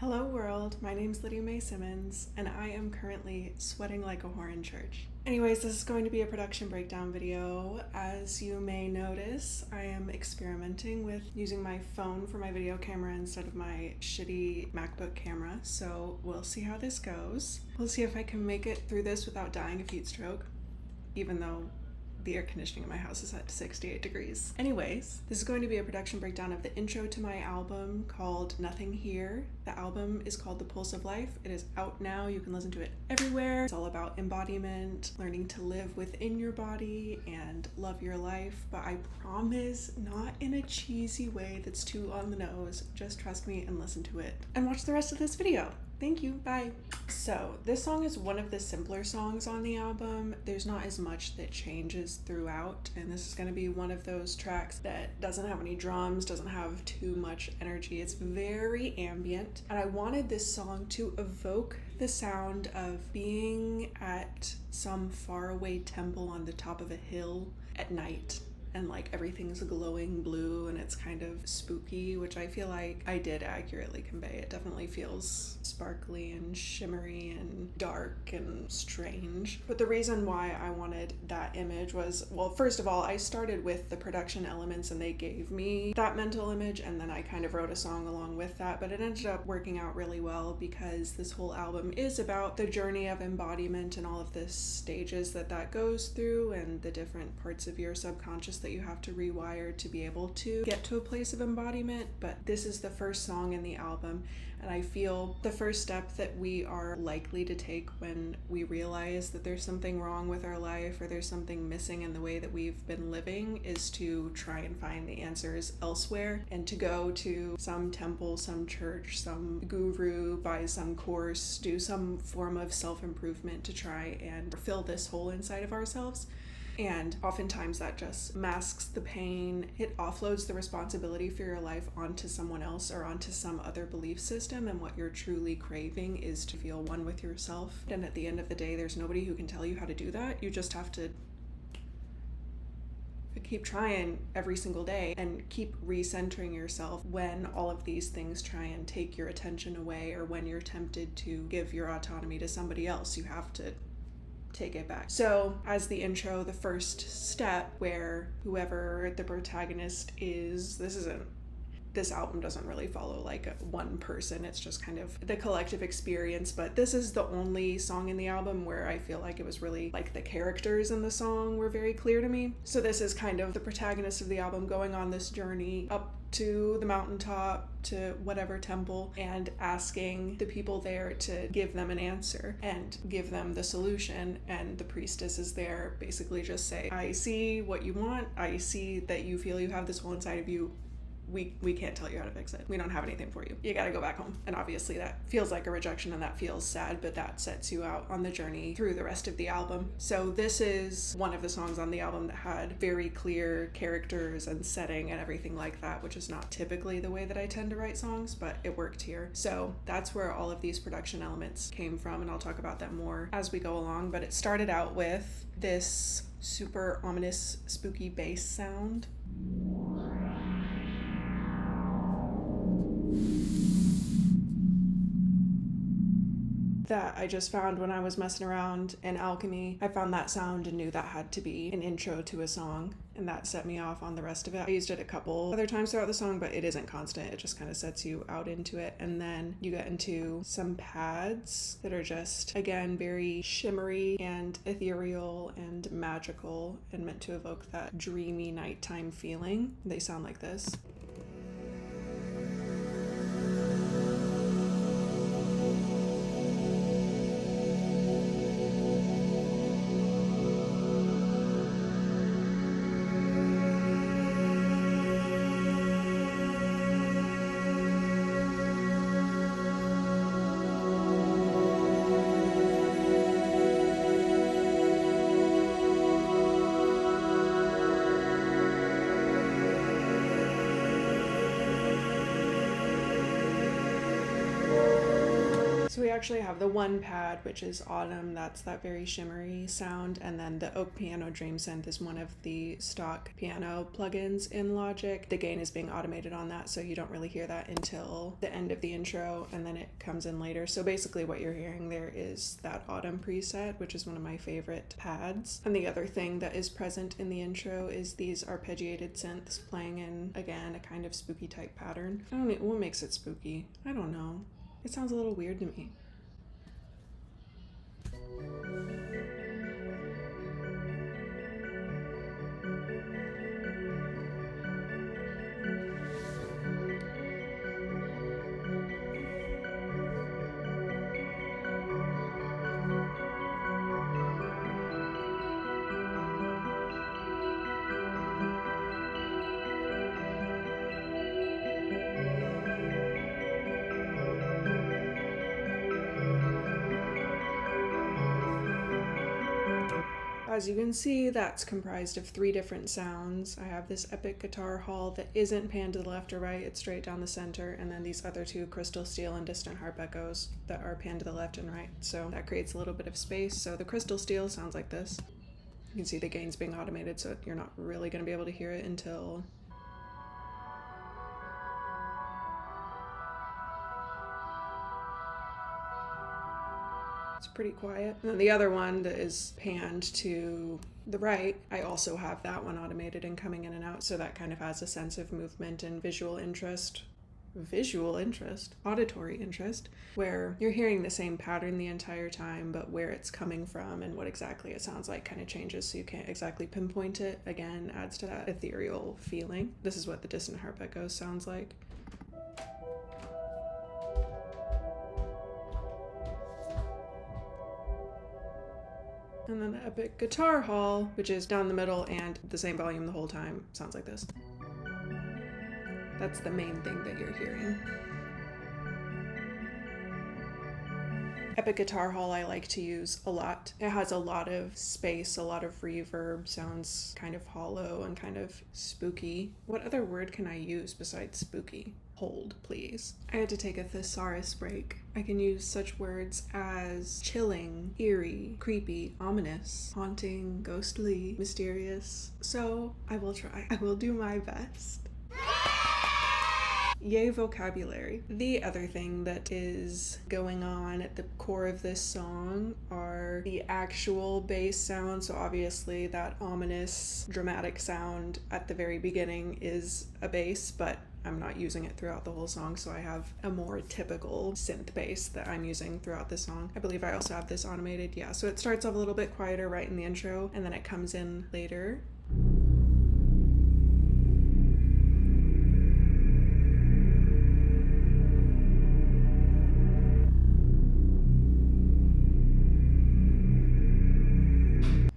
Hello world, my name's Lydia Mae Simmons, and I am currently sweating like a whore in church. Anyways, this is going to be a production breakdown video. As you may notice, I am experimenting with using my phone for my video camera instead of my shitty MacBook camera, so we'll see how this goes. We'll see if I can make it through this without dying of heat stroke, even though the air conditioning in my house is at 68 degrees. Anyways, this is going to be a production breakdown of the intro to my album called Nothing Here. The album is called The Pulse of Life. It is out now. You can listen to it everywhere. It's all about embodiment, learning to live within your body and love your life, but I promise not in a cheesy way that's too on the nose. Just trust me and listen to it and watch the rest of this video. Thank you, bye. So this song is one of the simpler songs on the album. There's not as much that changes throughout, and this is gonna be one of those tracks that doesn't have any drums, doesn't have too much energy. It's very ambient, and I wanted this song to evoke the sound of being at some faraway temple on the top of a hill at night. And like everything's glowing blue and it's kind of spooky, which I feel like I did accurately convey. It definitely feels sparkly and shimmery and dark and strange. But the reason why I wanted that image was, well, first of all, I started with the production elements and they gave me that mental image, and then I kind of wrote a song along with that, but it ended up working out really well because this whole album is about the journey of embodiment and all of the stages that goes through and the different parts of your subconscious that you have to rewire to be able to get to a place of embodiment. But this is the first song in the album, and I feel the first step that we are likely to take when we realize that there's something wrong with our life or there's something missing in the way that we've been living is to try and find the answers elsewhere and to go to some temple, some church, some guru, buy some course, do some form of self-improvement to try and fill this hole inside of ourselves. And oftentimes that just masks the pain. It offloads the responsibility for your life onto someone else or onto some other belief system, and what you're truly craving is to feel one with yourself. And at the end of the day, there's nobody who can tell you how to do that. You just have to keep trying every single day and keep recentering yourself when all of these things try and take your attention away, or when you're tempted to give your autonomy to somebody else. You have to take it back. So as the intro, the first step where whoever the protagonist is, this album doesn't really follow like one person, it's just kind of the collective experience, but this is the only song in the album where I feel like it was really like the characters in the song were very clear to me. So this is kind of the protagonist of the album going on this journey up to the mountaintop, to whatever temple, and asking the people there to give them an answer and give them the solution. And the priestess is there basically just say, I see what you want, I see that you feel you have this hole inside of you. We can't tell you how to fix it. We don't have anything for you. You gotta go back home. And obviously that feels like a rejection and that feels sad, but that sets you out on the journey through the rest of the album. So this is one of the songs on the album that had very clear characters and setting and everything like that, which is not typically the way that I tend to write songs, but it worked here. So that's where all of these production elements came from, and I'll talk about that more as we go along. But it started out with this super ominous, spooky bass sound. That I just found when I was messing around in Alchemy. I found that sound and knew that had to be an intro to a song, and that set me off on the rest of it. I used it a couple other times throughout the song, but it isn't constant. It just kind of sets you out into it. And then you get into some pads that are just, again, very shimmery and ethereal and magical and meant to evoke that dreamy nighttime feeling. They sound like this. So we actually have the one pad, which is Autumn. That's that very shimmery sound. And then the Oak Piano Dream Synth is one of the stock piano plugins in Logic. The gain is being automated on that, so you don't really hear that until the end of the intro, and then it comes in later. So basically what you're hearing there is that Autumn preset, which is one of my favorite pads. And the other thing that is present in the intro is these arpeggiated synths playing in, again, a kind of spooky type pattern. I don't know, what makes it spooky? I don't know. It sounds a little weird to me. As you can see, that's comprised of 3 different sounds. I have this epic guitar haul that isn't panned to the left or right, it's straight down the center, and then these other 2 crystal steel and distant harp echoes that are panned to the left and right. So that creates a little bit of space. So the crystal steel sounds like this. You can see the gain's being automated, so you're not really going to be able to hear it until it's pretty quiet. And then the other one that is panned to the right, I also have that one automated and coming in and out, so that kind of has a sense of movement and auditory interest, where you're hearing the same pattern the entire time, but where it's coming from and what exactly it sounds like kind of changes, so you can't exactly pinpoint it. Again, adds to that ethereal feeling. This is what the distant harp echo sounds like. And then the epic guitar haul, which is down the middle and the same volume the whole time, sounds like this. That's the main thing that you're hearing. Epic guitar haul I like to use a lot. It has a lot of space, a lot of reverb, sounds kind of hollow and kind of spooky. What other word can I use besides spooky? Hold, please. I had to take a thesaurus break. I can use such words as chilling, eerie, creepy, ominous, haunting, ghostly, mysterious. So I will try. I will do my best. Yay, vocabulary. The other thing that is going on at the core of this song are the actual bass sound. So obviously that ominous, dramatic sound at the very beginning is a bass, but I'm not using it throughout the whole song, so I have a more typical synth bass that I'm using throughout the song. I believe I also have this automated, yeah. So it starts off a little bit quieter right in the intro, and then it comes in later.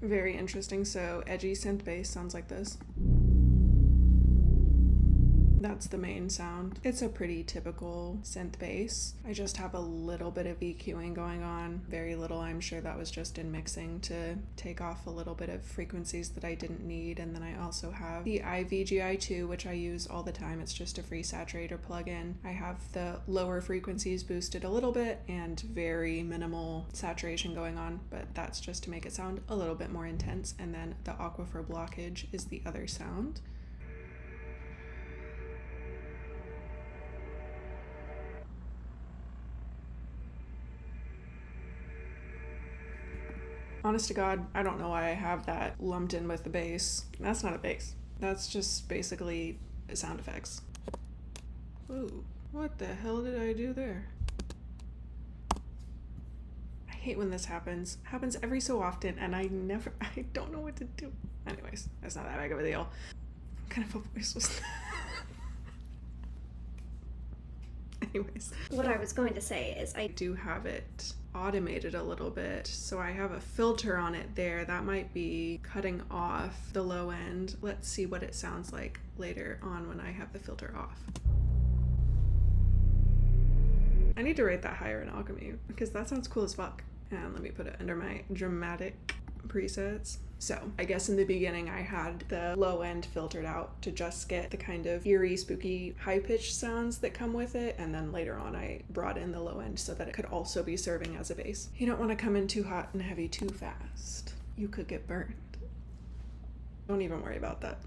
Very interesting. So edgy synth bass sounds like this. That's the main sound. It's a pretty typical synth bass. I just have a little bit of EQing going on. Very little. I'm sure that was just in mixing to take off a little bit of frequencies that I didn't need. And then I also have the iVGI2, which I use all the time. It's just a free saturator plugin. I have the lower frequencies boosted a little bit and very minimal saturation going on, but that's just to make it sound a little bit more intense. And then the aquifer blockage is the other sound. Honest to God, I don't know why I have that lumped in with the bass. That's not a bass. That's just basically sound effects. Ooh, what the hell did I do there? I hate when this happens. It happens every so often and I don't know what to do. Anyways, that's not that big of a deal. What kind of a voice was that? Anyways. What I was going to say is I do have it automated a little bit, so I have a filter on it there that might be cutting off the low end. Let's see what it sounds like later on when I have the filter off. I need to rate that higher in Alchemy because that sounds cool as fuck. And let me put it under my dramatic presets. So I guess in the beginning I had the low end filtered out to just get the kind of eerie, spooky, high-pitched sounds that come with it, and then later on I brought in the low end so that it could also be serving as a bass. You don't want to come in too hot and heavy too fast. You could get burned. Don't even worry about that.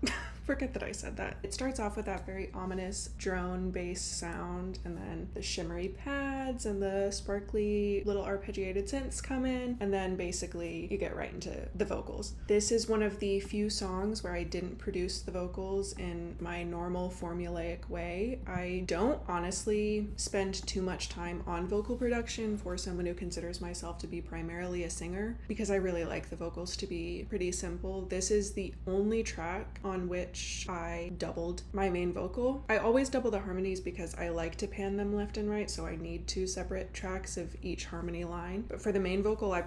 Forget that I said that. It starts off with that very ominous drone bass sound, and then the shimmery pads and the sparkly little arpeggiated synths come in, and then basically you get right into the vocals. This is one of the few songs where I didn't produce the vocals in my normal formulaic way. I don't honestly spend too much time on vocal production for someone who considers myself to be primarily a singer, because I really like the vocals to be pretty simple. This is the only track on which I doubled my main vocal. I always double the harmonies because I like to pan them left and right, so I need 2 separate tracks of each harmony line. But for the main vocal, I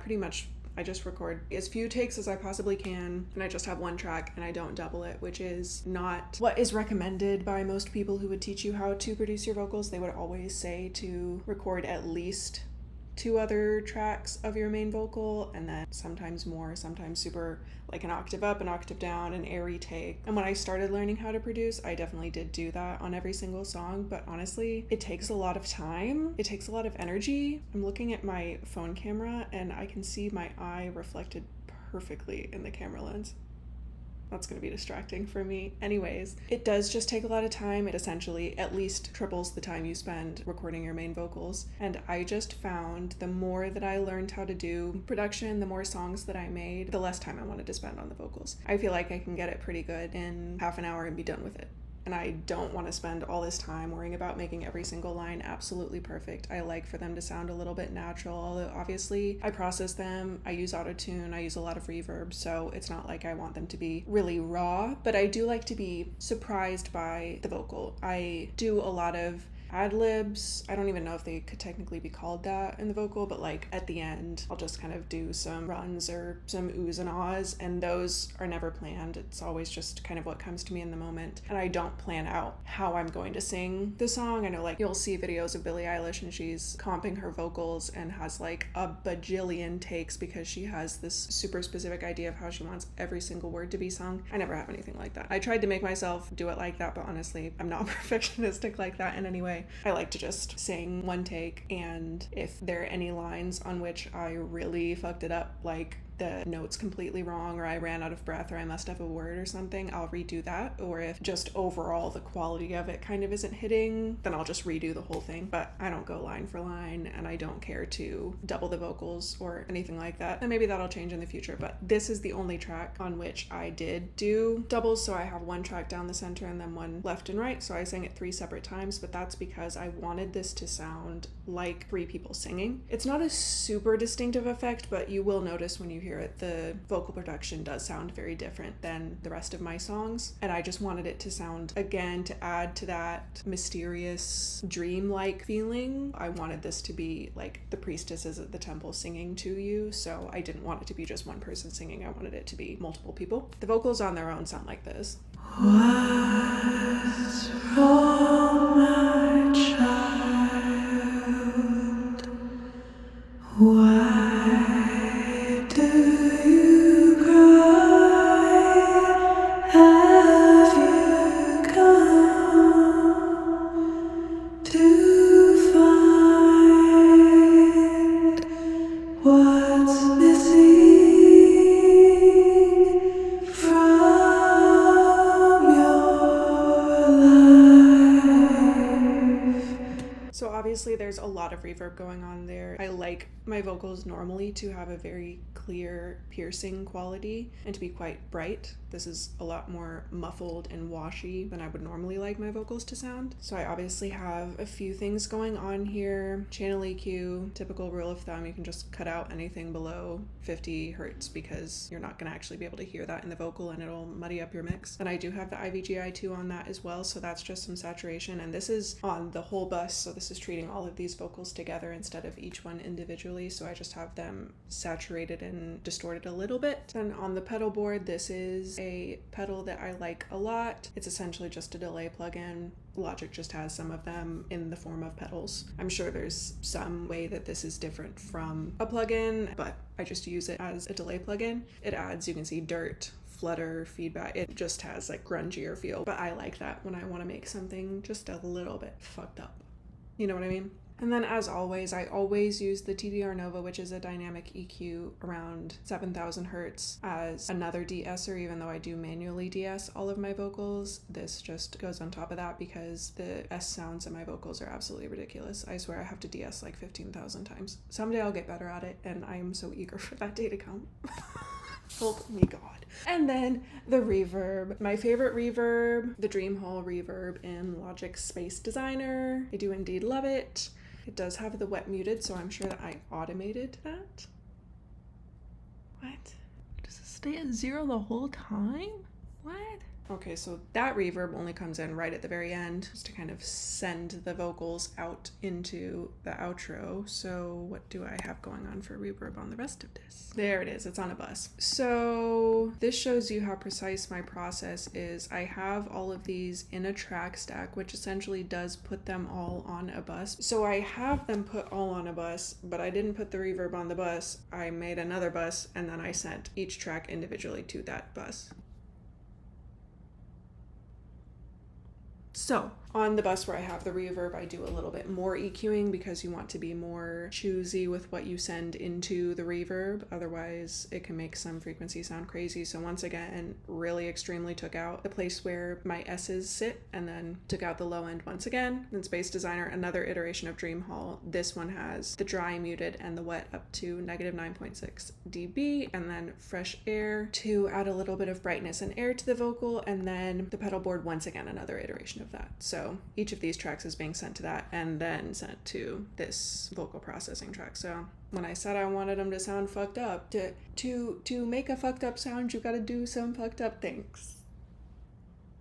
just record as few takes as I possibly can, and I just have 1 track and I don't double it, which is not what is recommended by most people who would teach you how to produce your vocals. They would always say to record at least 2 other tracks of your main vocal, and then sometimes more, sometimes super, like an octave up, an octave down, an airy take. And when I started learning how to produce, I definitely did do that on every single song, but honestly, it takes a lot of time. It takes a lot of energy. I'm looking at my phone camera and I can see my eye reflected perfectly in the camera lens. That's going to be distracting for me. Anyways, it does just take a lot of time. It essentially at least triples the time you spend recording your main vocals. And I just found the more that I learned how to do production, the more songs that I made, the less time I wanted to spend on the vocals. I feel like I can get it pretty good in half an hour and be done with it. And I don't want to spend all this time worrying about making every single line absolutely perfect. I like for them to sound a little bit natural, although obviously I process them, I use auto-tune, I use a lot of reverb, so it's not like I want them to be really raw, but I do like to be surprised by the vocal. I do a lot of ad-libs. I don't even know if they could technically be called that in the vocal, but like at the end I'll just kind of do some runs or some oohs and ahs, and those are never planned. It's always just kind of what comes to me in the moment, and I don't plan out how I'm going to sing the song. I know like you'll see videos of Billie Eilish and she's comping her vocals and has like a bajillion takes because she has this super specific idea of how she wants every single word to be sung. I never have anything like that. I tried to make myself do it like that, but honestly I'm not perfectionistic like that in any way. I like to just sing 1 take, and if there are any lines on which I really fucked it up, like the notes completely wrong, or I ran out of breath, or I messed up a word or something, I'll redo that. Or if just overall the quality of it kind of isn't hitting, then I'll just redo the whole thing. But I don't go line for line, and I don't care to double the vocals or anything like that. And maybe that'll change in the future, but this is the only track on which I did do doubles. So I have 1 track down the center and then 1 left and right, so I sang it 3 separate times, but that's because I wanted this to sound like 3 people singing. It's not a super distinctive effect, but you will notice when you hear it, the vocal production does sound very different than the rest of my songs, and I just wanted it to sound, again, to add to that mysterious dream-like feeling. I wanted this to be like the priestesses at the temple singing to you, so I didn't want it to be just 1 person singing. I wanted it to be multiple people. The vocals on their own sound like this. What's wrong, my child? Why do you cry? Have you come to find what's missing from your life? So obviously there's a lot of reverb going on there. I like my vocals normally to have a very clear, piercing quality and to be quite bright. This is a lot more muffled and washy than I would normally like my vocals to sound. So I obviously have a few things going on here. Channel EQ, typical rule of thumb, you can just cut out anything below 50 hertz because you're not going to actually be able to hear that in the vocal and it'll muddy up your mix. And I do have the IVGI2 on that as well, so that's just some saturation, and this is on the whole bus, so this is treating all of these vocals together instead of each one individually, so I just have them saturated and distorted a little bit. Then on the pedal board, this is a pedal that I like a lot. It's essentially just a delay plugin. Logic just has some of them in the form of pedals. I'm sure there's some way that this is different from a plugin, but I just use it as a delay plugin. It adds, you can see, dirt, flutter, feedback. It just has like grungier feel, but I like that when I want to make something just a little bit fucked up. You know what I mean? And then as always, I always use the TDR Nova, which is a dynamic EQ around 7,000 hertz, as another de-esser. Even though I do manually de-ess all of my vocals, this just goes on top of that because the S sounds in my vocals are absolutely ridiculous. I swear I have to de-ess like 15,000 times. Someday I'll get better at it, and I am so eager for that day to come. Help me God. And then the reverb. My favorite reverb, the Dream Hall reverb in Logic's Space Designer. I do indeed love it. It does have the wet muted, so I'm sure that I automated that. What? Does it stay at 0 the whole time? What? Okay, so that reverb only comes in right at the very end, just to kind of send the vocals out into the outro. So what do I have going on for reverb on the rest of this? There it is, it's on a bus. So this shows you how precise my process is. I have all of these in a track stack, which essentially does put them all on a bus. So I have them put all on a bus, but I didn't put the reverb on the bus. I made another bus, and then I sent each track individually to that bus. So on the bus where I have the reverb, I do a little bit more EQing because you want to be more choosy with what you send into the reverb. Otherwise, it can make some frequency sound crazy. So once again, really extremely took out the place where my S's sit and then took out the low end once again. Then Space Designer, another iteration of Dream Hall. This one has the dry muted and the wet up to negative 9.6 dB, and then Fresh Air to add a little bit of brightness and air to the vocal, and then the pedal board, once again, another iteration of that. So each of these tracks is being sent to that and then sent to this vocal processing track. So when I said I wanted them to sound fucked up, to make a fucked up sound, you gotta do some fucked up things.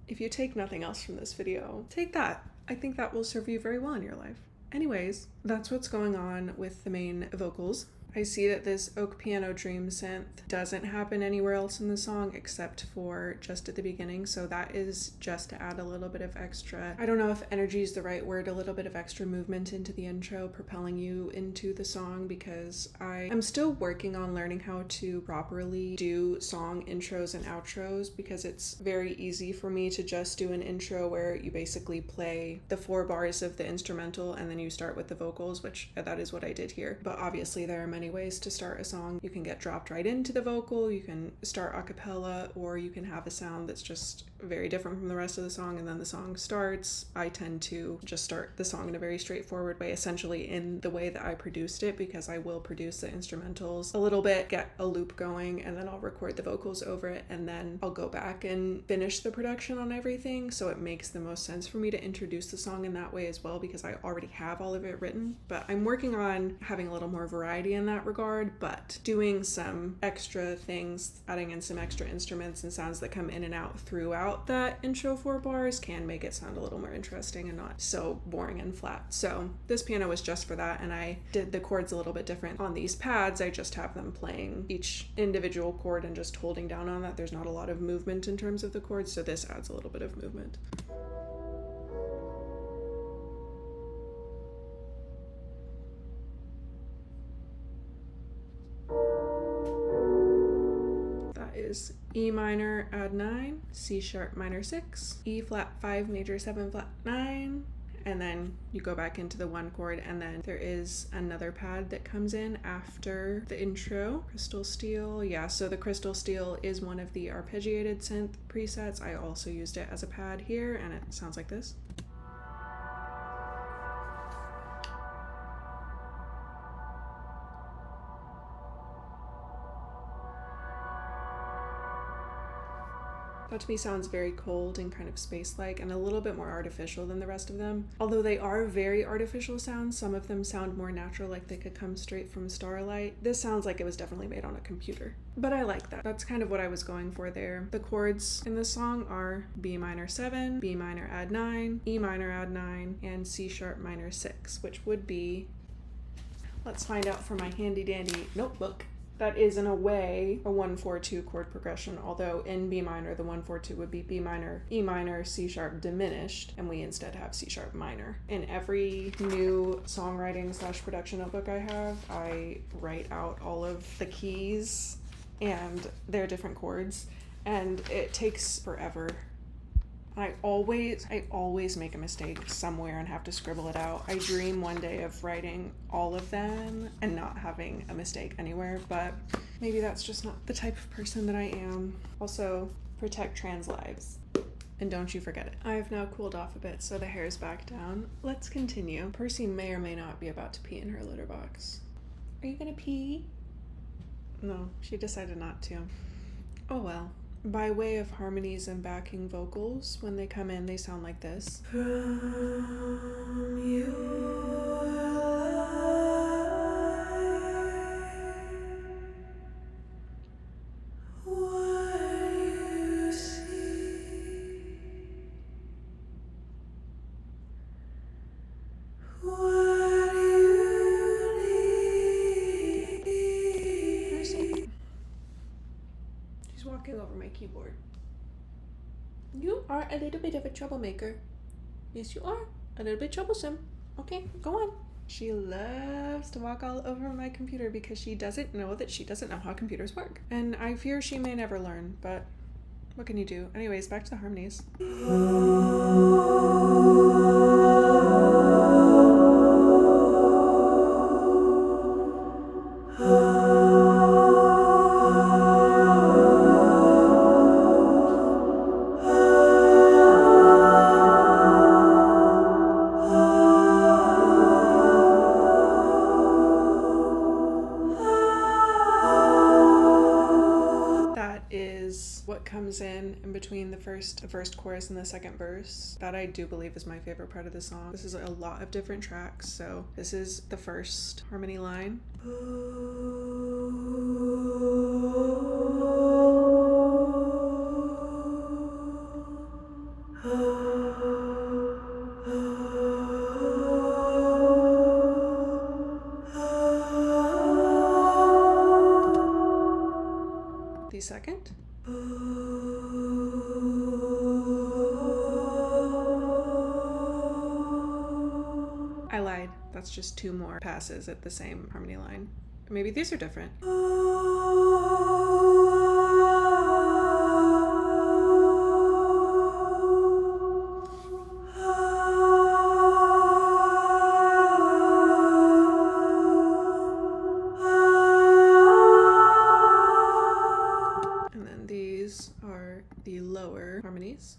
If you take nothing else from this video, take that. I think that will serve you very well in your life. Anyways, that's what's going on with the main vocals. I see that this Oak Piano Dream synth doesn't happen anywhere else in the song except for just at the beginning, so that is just to add a little bit of extra, I don't know if energy is the right word, a little bit of extra movement into the intro, propelling you into the song, because I am still working on learning how to properly do song intros and outros, because it's very easy for me to just do an intro where you basically play the 4 bars of the instrumental and then you start with the vocals, which that is what I did here. But obviously there are many ways to start a song. You can get dropped right into the vocal, you can start a cappella, or you can have a sound that's just very different from the rest of the song and then the song starts. I tend to just start the song in a very straightforward way, essentially in the way that I produced it, because I will produce the instrumentals a little bit, get a loop going, and then I'll record the vocals over it, and then I'll go back and finish the production on everything. So it makes the most sense for me to introduce the song in that way as well, because I already have all of it written. But I'm working on having a little more variety in that regard, but doing some extra things, adding in some extra instruments and sounds that come in and out throughout that intro 4 bars can make it sound a little more interesting and not so boring and flat. So this piano was just for that, and I did the chords a little bit different. On these pads, I just have them playing each individual chord and just holding down on that. There's not a lot of movement in terms of the chords, so this adds a little bit of movement. Is E minor add 9, C sharp minor 6, E flat 5 major 7 flat 9, and then you go back into the 1 chord, and then there is another pad that comes in after the intro. Crystal Steel, yeah, so the Crystal Steel is one of the arpeggiated synth presets. I also used it as a pad here, and it sounds like this. That to me sounds very cold and kind of space-like and a little bit more artificial than the rest of them. Although they are very artificial sounds, some of them sound more natural, like they could come straight from Starlight. This sounds like it was definitely made on a computer. But I like that. That's kind of what I was going for there. The chords in this song are B minor 7, B minor add 9, E minor add 9, and C sharp minor 6, which would be, let's find out from my handy dandy notebook, That is, in a way, a 1-4-2 chord progression, although in B minor, the 1-4-2 would be B minor, E minor, C sharp diminished, and we instead have C sharp minor. In every new songwriting / production notebook I have, I write out all of the keys and their different chords, and it takes forever. I always make a mistake somewhere and have to scribble it out. I dream one day of writing all of them and not having a mistake anywhere, but maybe that's just not the type of person that I am. Also, protect trans lives. And don't you forget it. I have now cooled off a bit, so the hair is back down. Let's continue. Percy may or may not be about to pee in her litter box. Are you gonna pee? No, she decided not to. Oh well. By way of harmonies and backing vocals, when they come in, they sound like this. From your light, what you see, what you need. Percy. She's walking over my keyboard. You are a little bit of a troublemaker. Yes, you are. A little bit troublesome. Okay, go on. She loves to walk all over my computer because she doesn't know that she doesn't know how computers work. And I fear she may never learn, but what can you do? Anyways, back to the harmonies. What comes in between the first chorus and the second verse. That I do believe is my favorite part of the song. This is a lot of different tracks, so this is the first harmony line. The second. I lied. That's just 2 more passes at the same harmony line. Maybe these are different. And then these are the lower harmonies.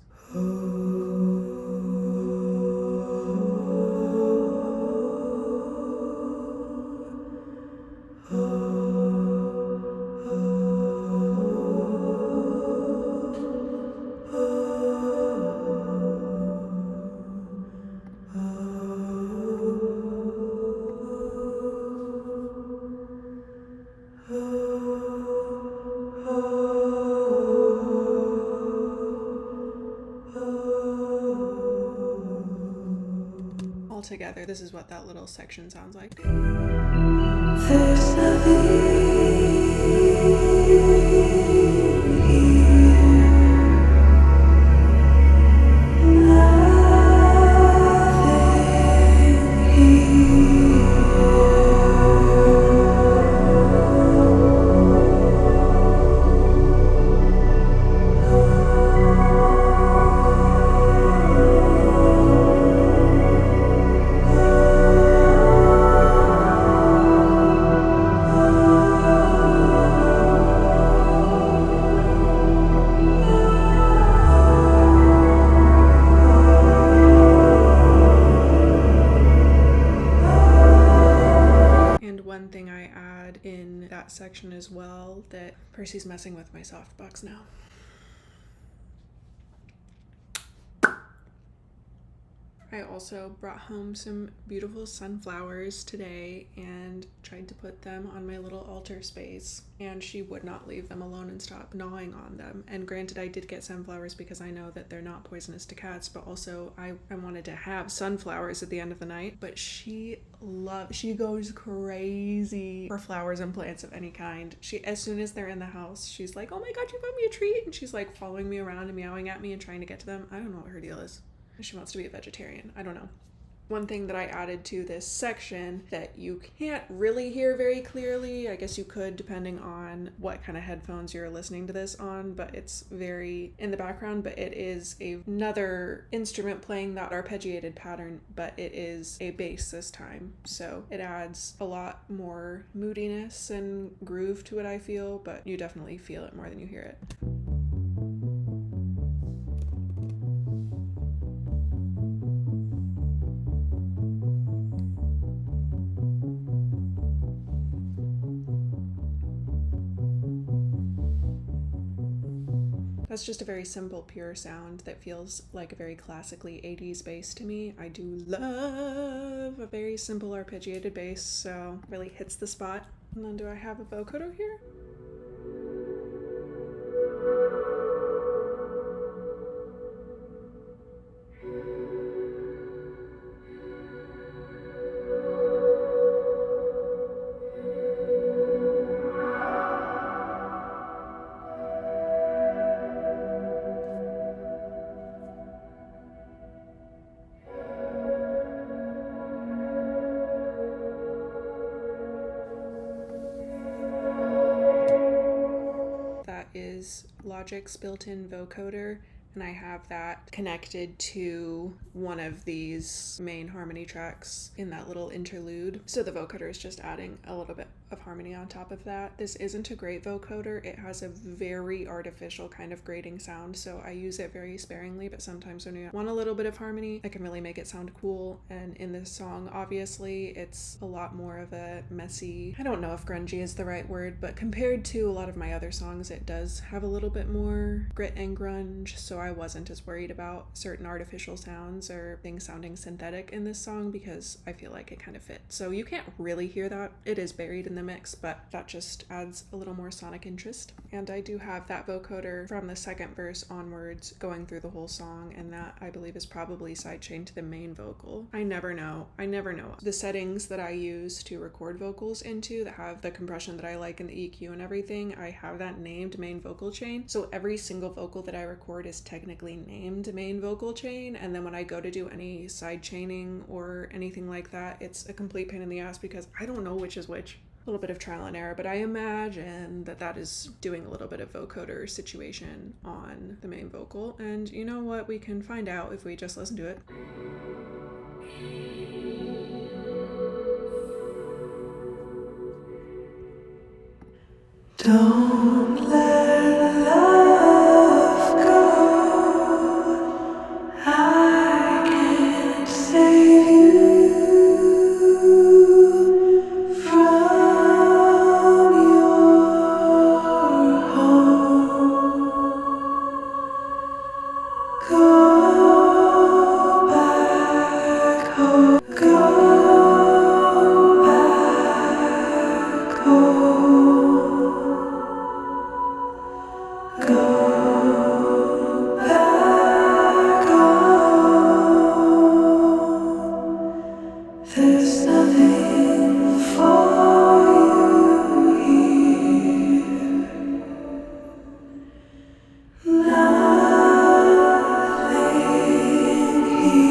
Together, this is what that little section sounds like. There's nothing section as well that Percy's messing with my softbox now. I also brought home some beautiful sunflowers today and tried to put them on my little altar space, and she would not leave them alone and stop gnawing on them. And granted, I did get sunflowers because I know that they're not poisonous to cats, but also I wanted to have sunflowers at the end of the night. But she goes crazy for flowers and plants of any kind. As soon as they're in the house, she's like, oh my god, you brought me a treat, and she's like following me around and meowing at me and trying to get to them. I don't know what her deal is. She wants to be a vegetarian. I don't know. One thing that I added to this section that you can't really hear very clearly, I guess you could depending on what kind of headphones you're listening to this on, but it's very in the background, but it is another instrument playing that arpeggiated pattern, but it is a bass this time. So it adds a lot more moodiness and groove to it, I feel, but you definitely feel it more than you hear it. That's just a very simple, pure sound that feels like a very classically 80s bass to me. I do love a very simple arpeggiated bass, so it really hits the spot. And then do I have a vocoder here? Is Logic's built-in vocoder, and I have that connected to one of these main harmony tracks in that little interlude. So the vocoder is just adding a little bit of harmony on top of that. This isn't a great vocoder. It has a very artificial kind of grating sound, so I use it very sparingly, but sometimes when you want a little bit of harmony, I can really make it sound cool. And in this song, obviously, it's a lot more of a messy, I don't know if grungy is the right word, but compared to a lot of my other songs, it does have a little bit more grit and grunge, so I wasn't as worried about certain artificial sounds or things sounding synthetic in this song because I feel like it kind of fits. So you can't really hear that. It is buried in the mix, but that just adds a little more sonic interest. And I do have that vocoder from the second verse onwards going through the whole song, and that I believe is probably sidechained to the main vocal. I never know. The settings that I use to record vocals into that have the compression that I like and the EQ and everything, I have that named main vocal chain. So every single vocal that I record is technically named main vocal chain, and then when I go to do any side chaining or anything like that, it's a complete pain in the ass because I don't know which is which. A little bit of trial and error, but I imagine that is doing a little bit of vocoder situation on the main vocal. And you know what? We can find out if we just listen to it. Don't let love go. I can't save you from your home. Go back home. Go back home. Go back home. There's nothing for you here. Nothing here.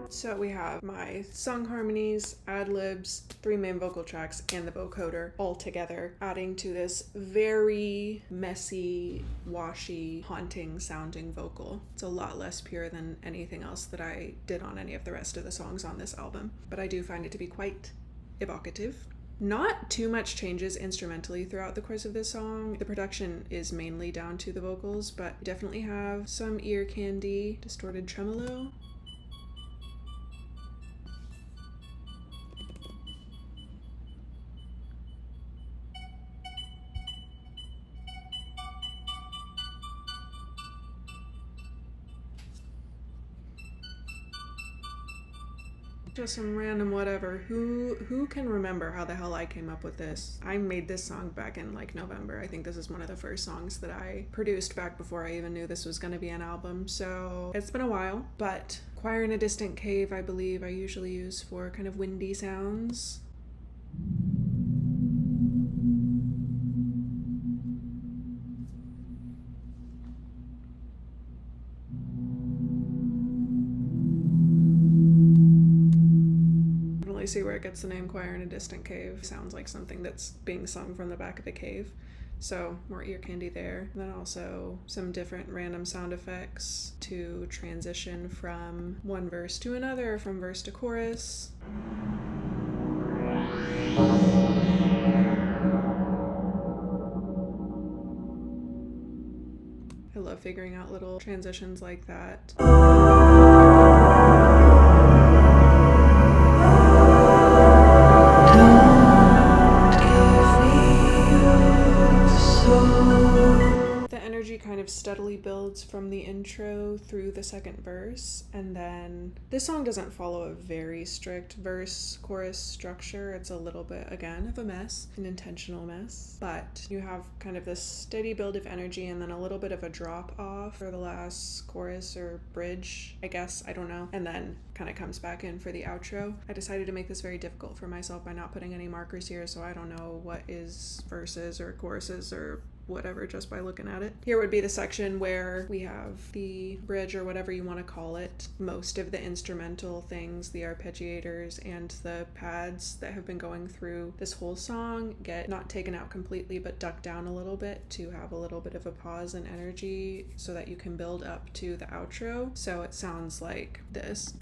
So we have my sung harmonies, ad-libs, 3 main vocal tracks, and the vocoder all together, adding to this very messy, washy, haunting sounding vocal. It's a lot less pure than anything else that I did on any of the rest of the songs on this album, but I do find it to be quite evocative. Not too much changes instrumentally throughout the course of this song. The production is mainly down to the vocals, but definitely have some ear candy, distorted tremolo. Just some random whatever. Who can remember how the hell I came up with this? I made this song back in like November. I think this is one of the first songs that I produced back before I even knew this was going to be an album. So it's been a while, but Choir in a Distant Cave, I believe I usually use for kind of windy sounds. See where it gets the name Choir in a Distant Cave. Sounds like something that's being sung from the back of a cave. So more ear candy there. And then also some different random sound effects to transition from one verse to another, from verse to chorus. I love figuring out little transitions like that. Kind of steadily builds from the intro through the second verse, and then this song doesn't follow a very strict verse chorus structure. It's a little bit, again, of a mess, an intentional mess, but you have kind of this steady build of energy and then a little bit of a drop off for the last chorus or bridge, I guess, I don't know, and then kind of comes back in for the outro. I decided to make this very difficult for myself by not putting any markers here, so I don't know what is verses or choruses or whatever just by looking at it. Here would be the section where we have the bridge or whatever you want to call it. Most of the instrumental things, the arpeggiators and the pads that have been going through this whole song get not taken out completely but ducked down a little bit to have a little bit of a pause and energy so that you can build up to the outro. So it sounds like this.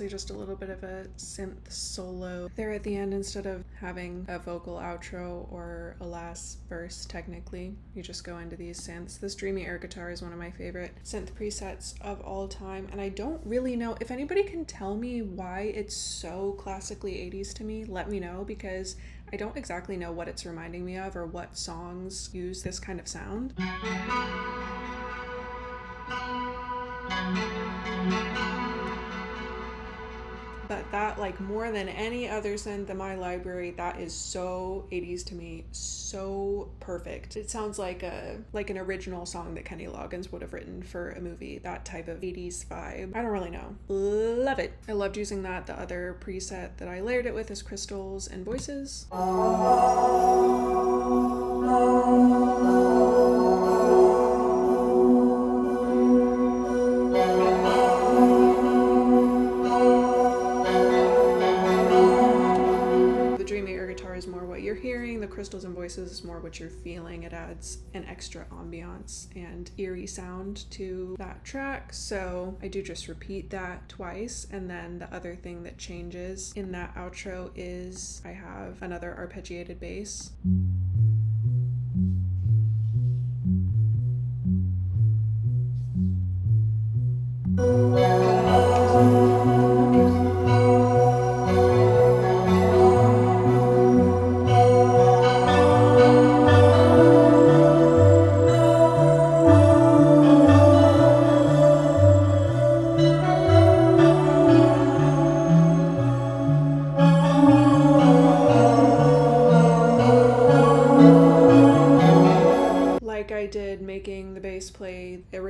Just a little bit of a synth solo there at the end instead of having a vocal outro or a last verse. Technically, you just go into these synths. This dreamy air guitar is one of my favorite synth presets of all time, and I don't really know if anybody can tell me why it's so classically 80s to me. Let me know, because I don't exactly know what it's reminding me of or what songs use this kind of sound. But that, like, more than any other synth in my library, that is so 80s to me, so perfect. It sounds like an original song that Kenny Loggins would have written for a movie, that type of 80s vibe. I don't really know. Love it. I loved using that. The other preset that I layered it with is crystals and voices. The crystals and voices is more what you're feeling. It adds an extra ambiance and eerie sound to that track, so I do just repeat that twice. And then the other thing that changes in that outro is I have another arpeggiated bass.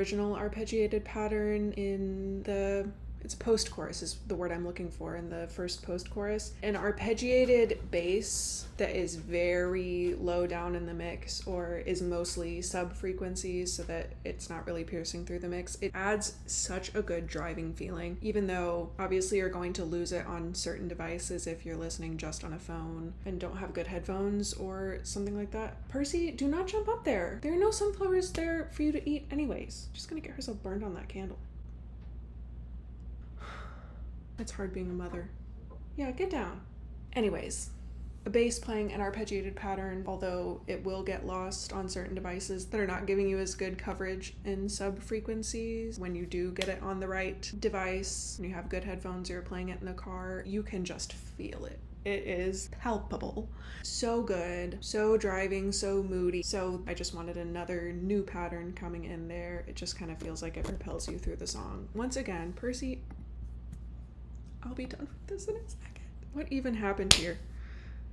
original arpeggiated pattern in the it's post-chorus is the word I'm looking for in the first post-chorus. An arpeggiated bass that is very low down in the mix or is mostly sub-frequencies so that it's not really piercing through the mix. It adds such a good driving feeling, even though obviously you're going to lose it on certain devices if you're listening just on a phone and don't have good headphones or something like that. Percy, do not jump up there. There are no sunflowers there for you to eat anyways. She's gonna get herself burned on that candle. It's hard being a mother. Yeah, get down. Anyways, a bass playing an arpeggiated pattern, although it will get lost on certain devices that are not giving you as good coverage in sub-frequencies. When you do get it on the right device, and you have good headphones or you're playing it in the car, you can just feel it. It is palpable. So good, so driving, so moody. So I just wanted another new pattern coming in there. It just kind of feels like it propels you through the song. Once again, Percy, I'll be done with this in a second. What even happened here?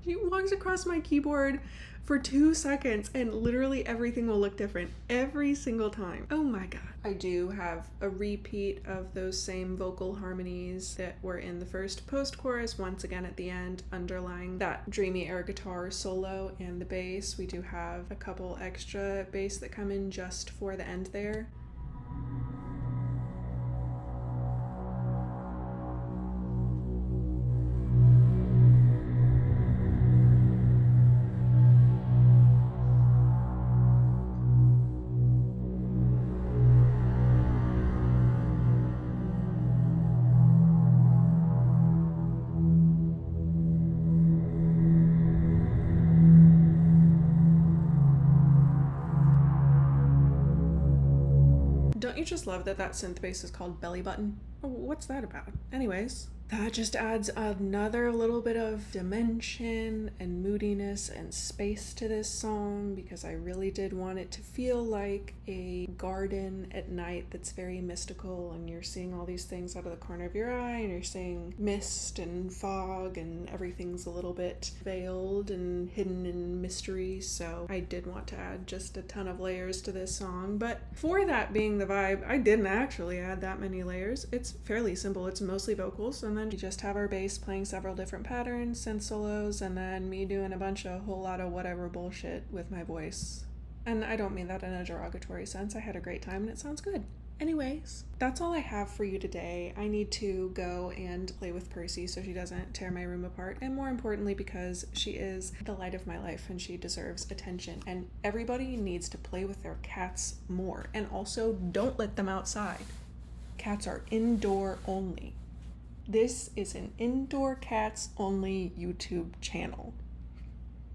He walks across my keyboard for 2 seconds and literally everything will look different every single time. Oh my god. I do have a repeat of those same vocal harmonies that were in the first post-chorus once again at the end, underlying that dreamy air guitar solo and the bass. We do have a couple extra bass that come in just for the end there. Don't you just love that that synth bass is called Belly Button? Oh, what's that about? Anyways, that just adds another little bit of dimension and moodiness and space to this song because I really did want it to feel like a garden at night that's very mystical and you're seeing all these things out of the corner of your eye and you're seeing mist and fog and everything's a little bit veiled and hidden in mystery. So I did want to add just a ton of layers to this song, but for that being the vibe, I didn't actually add that many layers. It's fairly simple. It's mostly vocals and then we just have our bass playing several different patterns, synth solos, and then me doing a whole lot of whatever bullshit with my voice. And I don't mean that in a derogatory sense. I had a great time and it sounds good. Anyways, that's all I have for you today. I need to go and play with Percy so she doesn't tear my room apart, and more importantly because she is the light of my life and she deserves attention, and everybody needs to play with their cats more, and also don't let them outside. Cats are indoor only. This is an indoor cats only YouTube channel.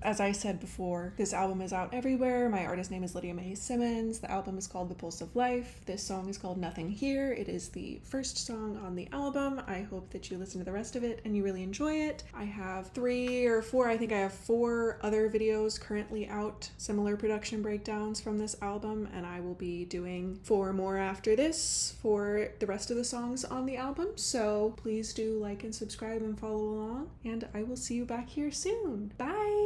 As I said before, this album is out everywhere. My artist name is Lydia Mae Simmons. The album is called The Pulse of Life. This song is called Nothing Here. It is the first song on the album. I hope that you listen to the rest of it and you really enjoy it. I have 3 or 4, I think I have 4 other videos currently out, similar production breakdowns from this album, and I will be doing 4 more after this for the rest of the songs on the album. So please do like and subscribe and follow along, and I will see you back here soon. Bye!